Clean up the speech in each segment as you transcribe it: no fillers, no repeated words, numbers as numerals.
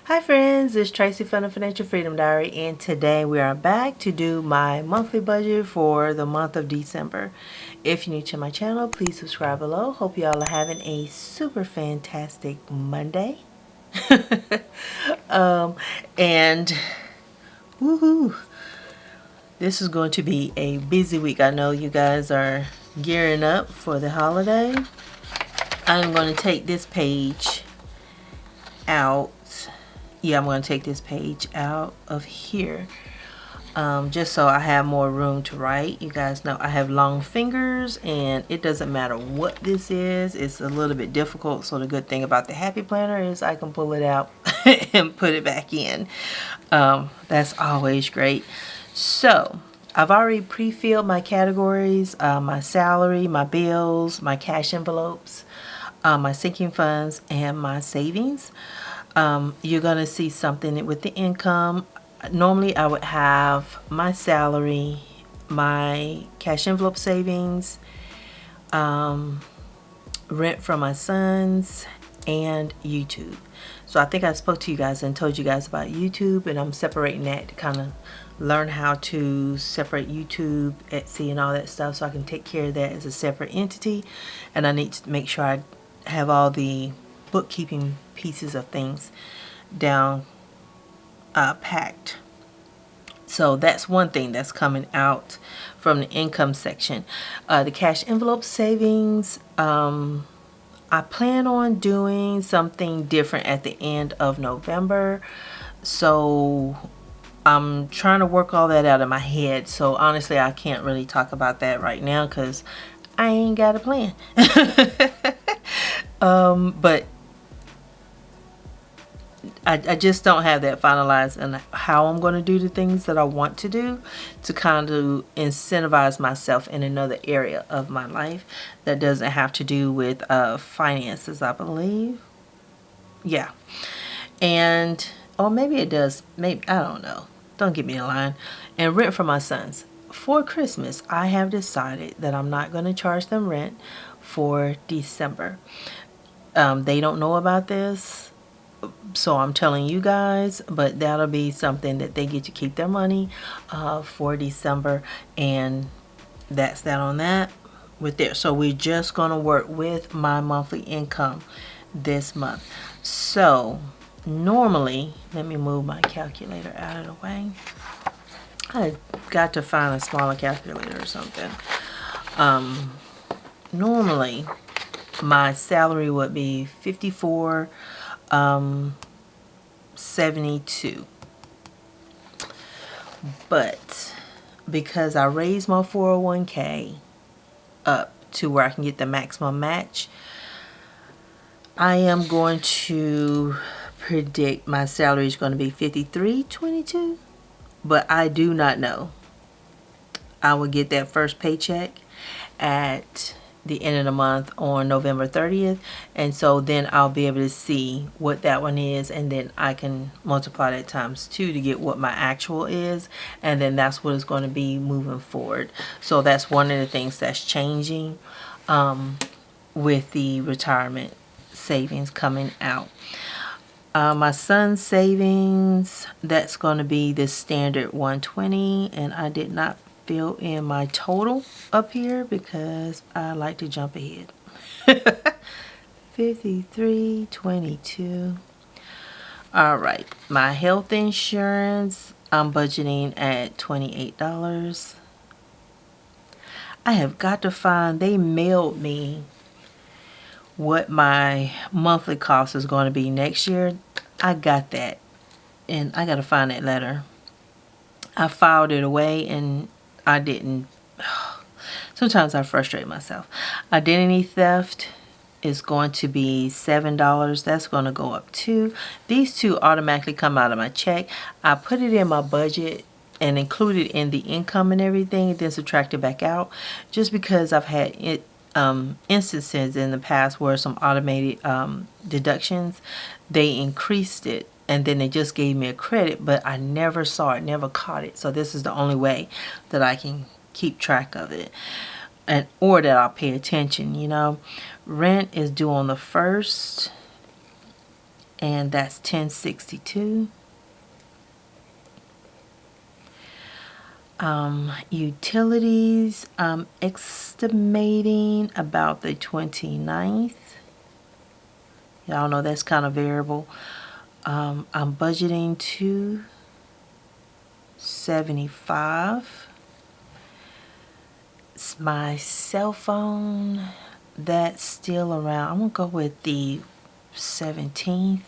Hi friends, it's Tracy from the Financial Freedom Diary, and today we are back to do my monthly budget for the month of December. If you're new to my channel, please subscribe below. Hope y'all are having a super fantastic Monday. And woohoo! This is going to be a busy week. I know you guys are gearing up for the holiday. I'm going to take this page out. Yeah, I'm going to take this page out of here just so I have more room to write. You guys know I have long fingers, and it doesn't matter what this is. It's a little bit difficult, so the good thing about the Happy Planner is I can pull it out and put it back in. That's always great. So I've already pre-filled my categories, my salary, my bills, my cash envelopes, my sinking funds, and my savings. You're going to see something with the income. Normally I would have my salary, my cash envelope savings, rent from my sons, and YouTube. So I think I spoke to you guys and told you guys about YouTube, and I'm separating that to kind of learn how to separate YouTube, Etsy, and all that stuff, so I can take care of that as a separate entity. And I need to make sure I have all the bookkeeping pieces of things down packed. So that's one thing that's coming out from the income section. The cash envelope savings, I plan on doing something different at the end of November. So I'm trying to work all that out in my head. So honestly, I can't really talk about that right now because I ain't got a plan. But I just don't have that finalized and how I'm going to do the things that I want to do to kind of incentivize myself in another area of my life that doesn't have to do with finances, I believe. Yeah. And, or maybe it does. Maybe, I don't know. Don't get me in line. And rent for my sons. For Christmas, I have decided that I'm not going to charge them rent for December. They don't know about this, so I'm telling you guys, but that'll be something that they get to keep their money for December, and that's that on that with there. So we're just going to work with my monthly income this month. So normally, let me move my calculator out of the way. I got to find a smaller calculator or something. Normally my salary would be 54.72, but because I raised my 401k up to where I can get the maximum match, I am going to predict my salary is going to be 53.22, but I do not know. I will get that first paycheck at the end of the month on November 30th, and so then I'll be able to see what that one is, and then I can multiply that times 2 to get what my actual is, and then that's what it's going to be moving forward. So that's one of the things that's changing with the retirement savings coming out. My son's savings, that's going to be the standard 120, and I did not fill in my total up here because I like to jump ahead. 53.22. All right, my health insurance, I'm budgeting at $28. I have got to find, they mailed me what my monthly cost is going to be next year. I got that, and I got to find that letter. I filed it away and I didn't. Sometimes I frustrate myself. Identity theft is going to be $7. That's going to go up too. These two automatically come out of my check. I put it in my budget and include it in the income and everything, and then subtract it back out, just because I've had it instances in the past where some automated deductions, they increased it and then they just gave me a credit, but I never saw it, never caught it. So this is the only way that I can keep track of it, and or that I'll pay attention. You know, rent is due on the 1st, and that's 1062. Utilities, I'm estimating about the 29th. Y'all know that's kind of variable. I'm budgeting $275. It's my cell phone, that's still around. I'm gonna go with the 17th.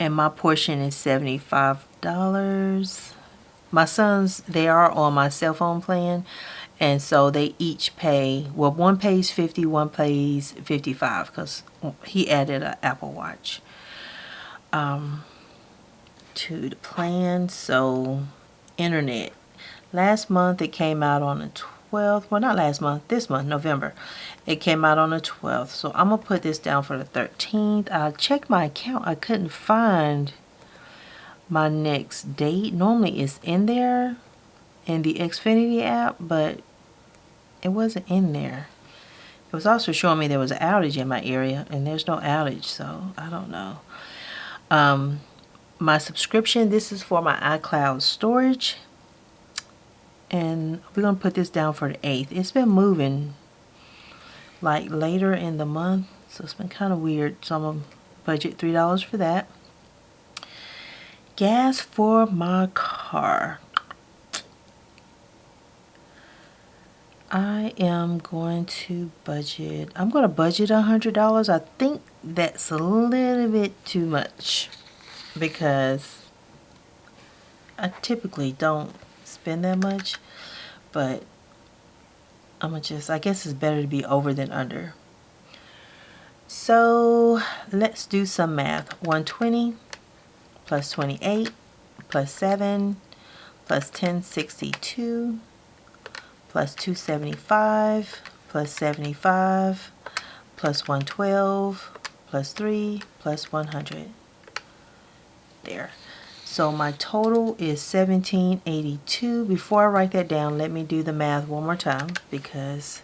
And my portion is $75. My sons, they are on my cell phone plan, and so they each pay, well, one pays 50, one pays 55, because he added an Apple Watch to the plan. So internet, last month it came out on the 12th. Well, not last month, this month, November, it came out on the 12th. So I'm gonna put this down for the 13th. I checked my account, I couldn't find my next date. Normally it's in there in the Xfinity app, but it wasn't in there. It was also showing me there was an outage in my area, and there's no outage, so I don't know. My subscription, this is for my iCloud storage, and we're gonna put this down for the 8th. It's been moving like later in the month, so it's been kind of weird. So I'm gonna budget $3 for that. Gas for my car, I am going to budget, I'm going to budget $100. I think that's a little bit too much because I typically don't spend that much, but I'm gonna just, I guess it's better to be over than under. So let's do some math. 120 plus 28 plus 7 plus 1062 plus 275 plus 75 plus 112 plus 3 plus 100. There. So my total is 1782. Before I write that down, let me do the math one more time, because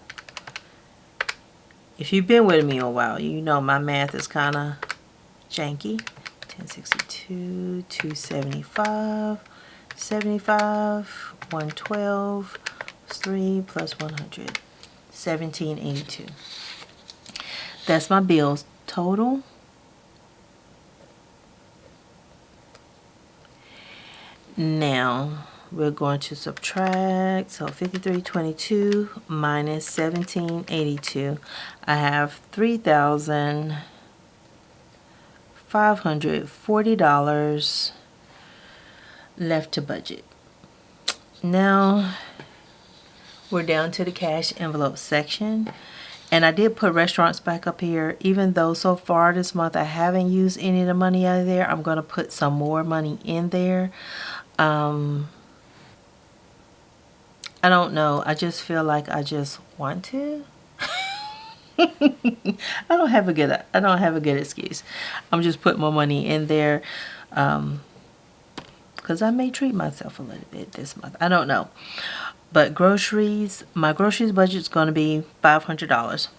if you've been with me a while, you know my math is kind of janky. 1062, 275, 75, 112, 3 plus 100, 1782. That's my bills total. Now we're going to subtract, so 5322 minus 1782. I have $3,540 left to budget. Now we're down to the cash envelope section, and I did put restaurants back up here. Even though so far this month I haven't used any of the money out of there, I'm going to put some more money in there. I don't know, I just feel like I just want to. I don't have a good excuse. I'm just putting more money in there because I may treat myself a little bit this month. I don't know. But groceries, my groceries budget is going to be $500.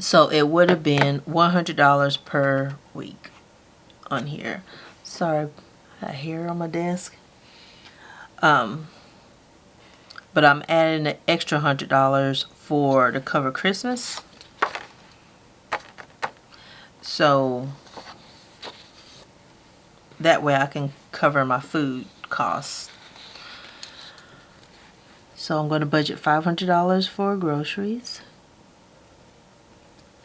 So it would have been $100 per week on here. Sorry, I got hair on my desk. But I'm adding an extra $100 to cover Christmas. So that way I can cover my food costs. So I'm going to budget $500 for groceries.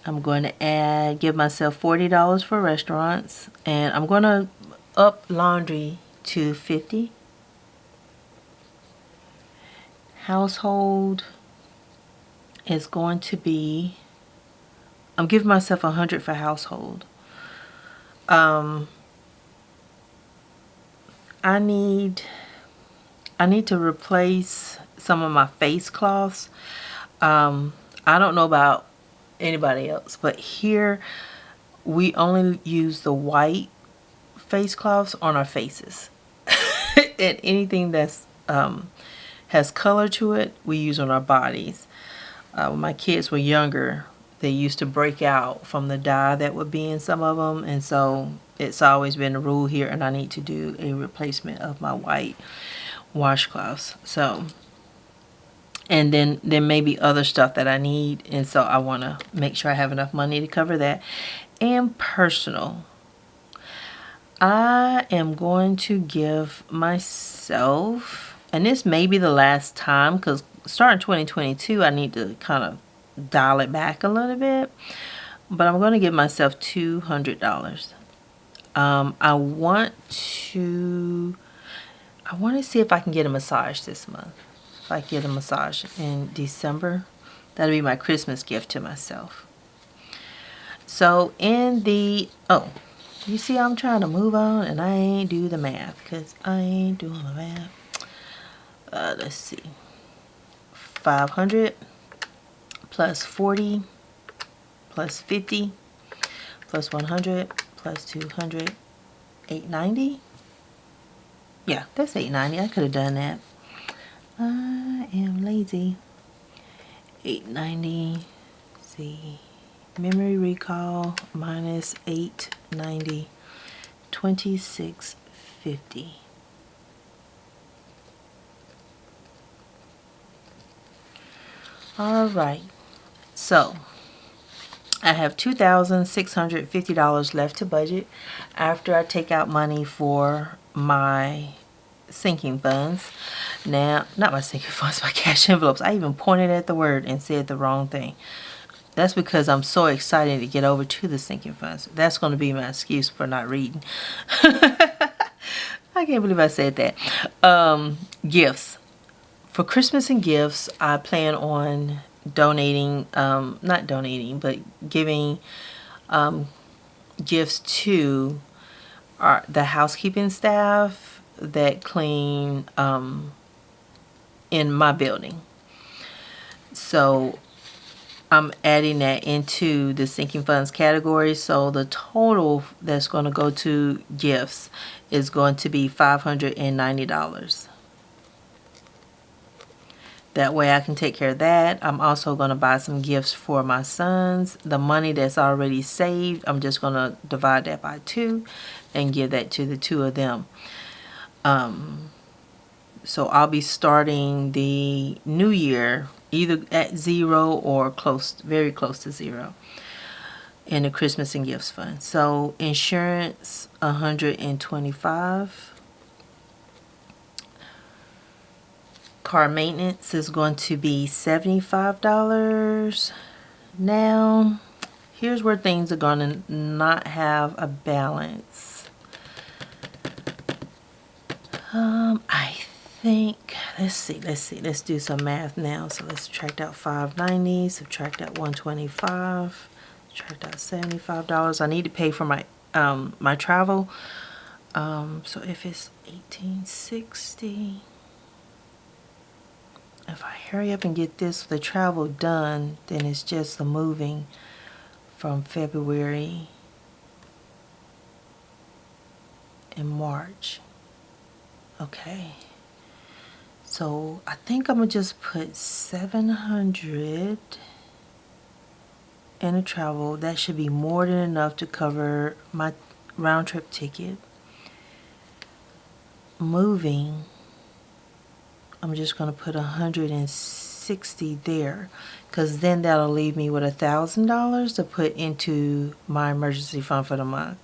I'm going to give myself $40 for restaurants, and I'm going to up laundry to $50. Household is going to be, I'm giving myself $100 for household. I need to replace some of my face cloths. I don't know about anybody else, but here we only use the white face cloths on our faces. And anything that's has color to it, we use on our bodies. When my kids were younger, they used to break out from the dye that would be in some of them, and so it's always been a rule here, and I need to do a replacement of my white washcloths. So, and then there may be other stuff that I need, and so I want to make sure I have enough money to cover that. And personal, I am going to give myself, and this may be the last time, because starting 2022 I need to kind of dial it back a little bit, but I'm going to give myself $200. I want to see if I can get a massage this month. If I get a massage in December, that'll be my Christmas gift to myself. So in the, oh, you see I'm trying to move on and I ain't do the math, because I ain't doing the math. Let's see. 500 plus 40 plus 50 plus 100 plus 200, 890. Yeah, that's 890. I could have done that. I am lazy. 890. See, memory recall minus 890, 2650. All right, so I have $2,650 left to budget after I take out money for my sinking funds. Now, not my sinking funds, my cash envelopes. I even pointed at the word and said the wrong thing. That's because I'm so excited to get over to the sinking funds. That's going to be my excuse for not reading. I can't believe I said that. Gifts. For Christmas and gifts, I plan on donating, not donating, but giving gifts to the housekeeping staff that clean in my building. So I'm adding that into the sinking funds category. So the total that's going to go to gifts is going to be $590. That way I can take care of that. I'm also going to buy some gifts for my sons. The money that's already saved, I'm just going to divide that by 2 and give that to the 2 of them. So I'll be starting the new year either at 0 or close, very close to 0 in the Christmas and gifts fund. So insurance, $125. Car maintenance is going to be $75. Now, here's where things are going to not have a balance. I think, let's do some math now. So let's subtract out $590, subtract out $125, subtract out $75. I need to pay for my my travel. So if it's $1,860, if I hurry up and get the travel done, then it's just the moving from February and March. Okay. So I think I'm going to just put $700 in a travel. That should be more than enough to cover my round trip ticket. Moving, I'm just going to put $160 there, because then that'll leave me with $1,000 to put into my emergency fund for the month.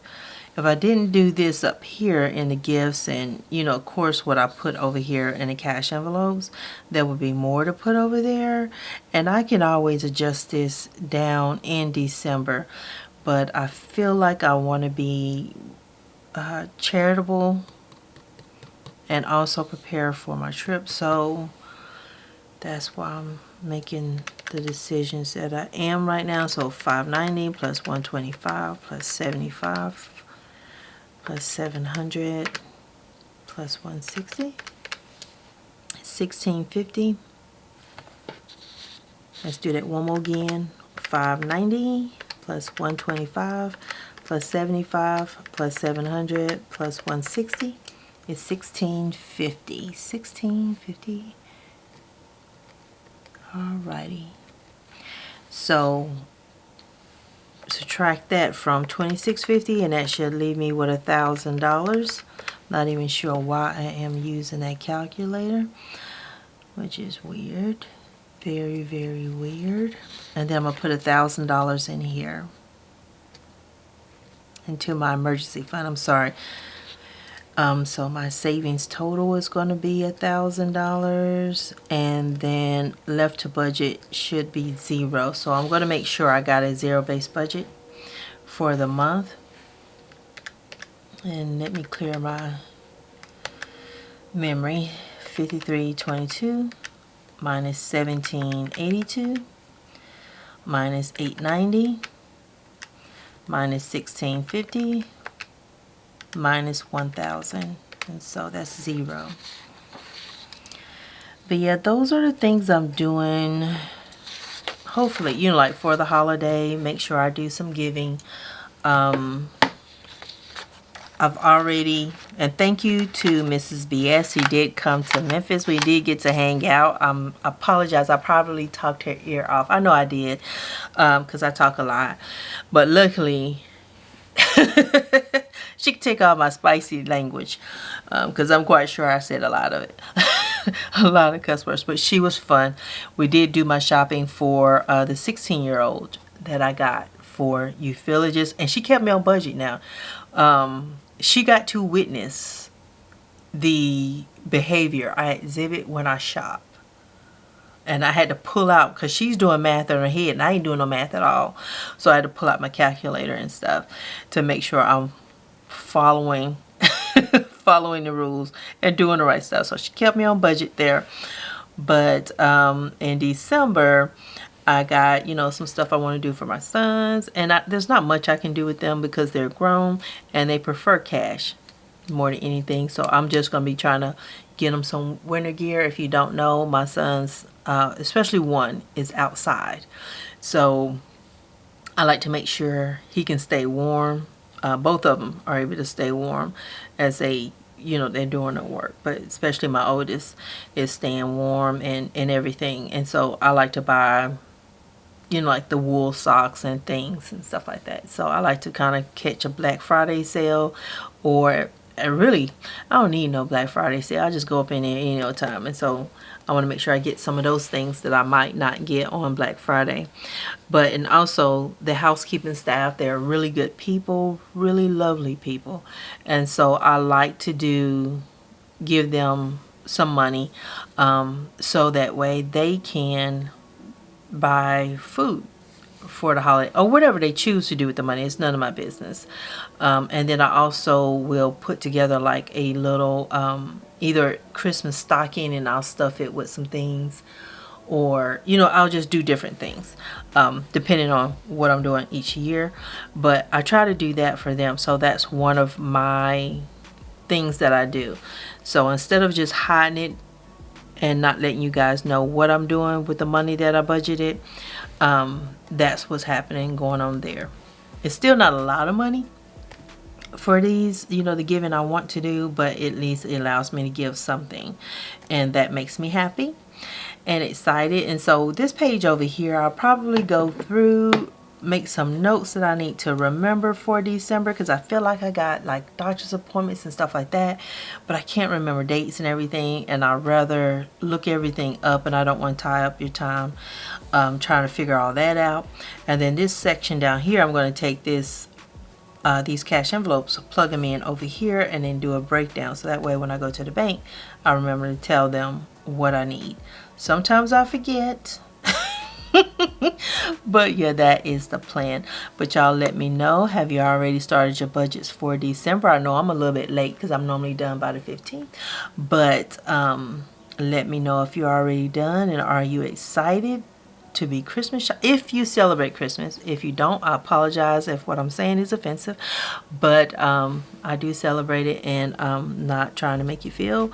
If I didn't do this up here in the gifts and, you know, of course, what I put over here in the cash envelopes, there would be more to put over there. And I can always adjust this down in December. But I feel like I want to be charitable and also prepare for my trip. So that's why I'm making the decisions that I am right now. So $590 plus $125 plus $75 plus $700 plus $160, $1,650. Let's do that one more again. $590 plus $125 plus $75 plus $700 plus $160 is $1,650. $1,650. Alrighty. So subtract that from $26.50, and that should leave me with $1,000. Not even sure why I am using that calculator, which is weird. Very, very weird. And then I'm going to put $1,000 in here into my emergency fund. I'm sorry. So my savings total is going to be $1,000, and then left to budget should be 0. So I'm going to make sure I got a zero-based budget for the month. And let me clear my memory. 5322 minus 1782 minus 890 minus 1650 minus 1000, and so that's 0. But yeah, those are the things I'm doing. Hopefully, you know, like for the holiday, make sure I do some giving. I've already, and thank you to Mrs. BS. She did come to Memphis. We did get to hang out. I apologize. I probably talked her ear off. I know I did, because I talk a lot. But luckily, she could take all my spicy language, because I'm quite sure I said a lot of it. A lot of cuss words. But she was fun. We did do my shopping for the 16-year-old that I got for Youth Villages. And she kept me on budget now. She got to witness the behavior I exhibit when I shop. And I had to pull out, because she's doing math in her head and I ain't doing no math at all. So I had to pull out my calculator and stuff to make sure I'm following following the rules and doing the right stuff. So she kept me on budget there. But in December, I got, you know, some stuff I want to do for my sons, and there's not much I can do with them because they're grown and they prefer cash more than anything. So I'm just going to be trying to get them some winter gear. If you don't know, my sons, especially one, is outside. So I like to make sure he can stay warm. Both of them are able to stay warm as they, you know, they're doing their work. But especially my oldest is staying warm and everything. And so I like to buy, you know, like the wool socks and things and stuff like that. So I like to kind of catch a Black Friday sale, or really, I don't need no Black Friday sale. I just go up in there any old time. And so I want to make sure I get some of those things that I might not get on Black Friday. But, and also the housekeeping staff, they're really good people, really lovely people. And so I like to give them some money, so that way they can buy food for the holiday or whatever they choose to do with the money. It's none of my business. And then I also will put together like a little either Christmas stocking, and I'll stuff it with some things, or, you know, I'll just do different things depending on what I'm doing each year. But I try to do that for them. So that's one of my things that I do. So instead of just hiding it and not letting you guys know what I'm doing with the money that I budgeted, that's what's happening, going on there. It's still not a lot of money for these, you know, the giving I want to do, but at least it allows me to give something, and that makes me happy and excited. And so this page over here, I'll probably go through, make some notes that I need to remember for December, because I feel like I got like doctor's appointments and stuff like that, but I can't remember dates and everything, and I'd rather look everything up, and I don't want to tie up your time trying to figure all that out. And then this section down here, I'm going to take this these cash envelopes, plug them in over here, and then do a breakdown, so that way when I go to the bank, I remember to tell them what I need. Sometimes I forget. But yeah, that is the plan. But y'all let me know, have you already started your budgets for December? I know I'm a little bit late because I'm normally done by the 15th, but let me know if you're already done, and are you excited to be Christmas if you celebrate Christmas. If you don't, I apologize if what I'm saying is offensive, but I do celebrate it, and I'm not trying to make you feel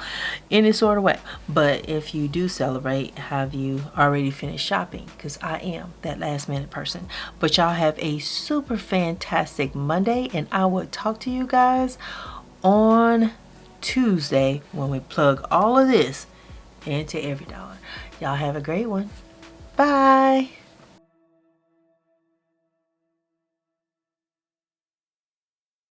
any sort of way. But if you do celebrate, have you already finished shopping? Because I am that last minute person. But y'all have a super fantastic Monday, and I will talk to you guys on Tuesday when we plug all of this into every dollar. Y'all have a great one. Bye.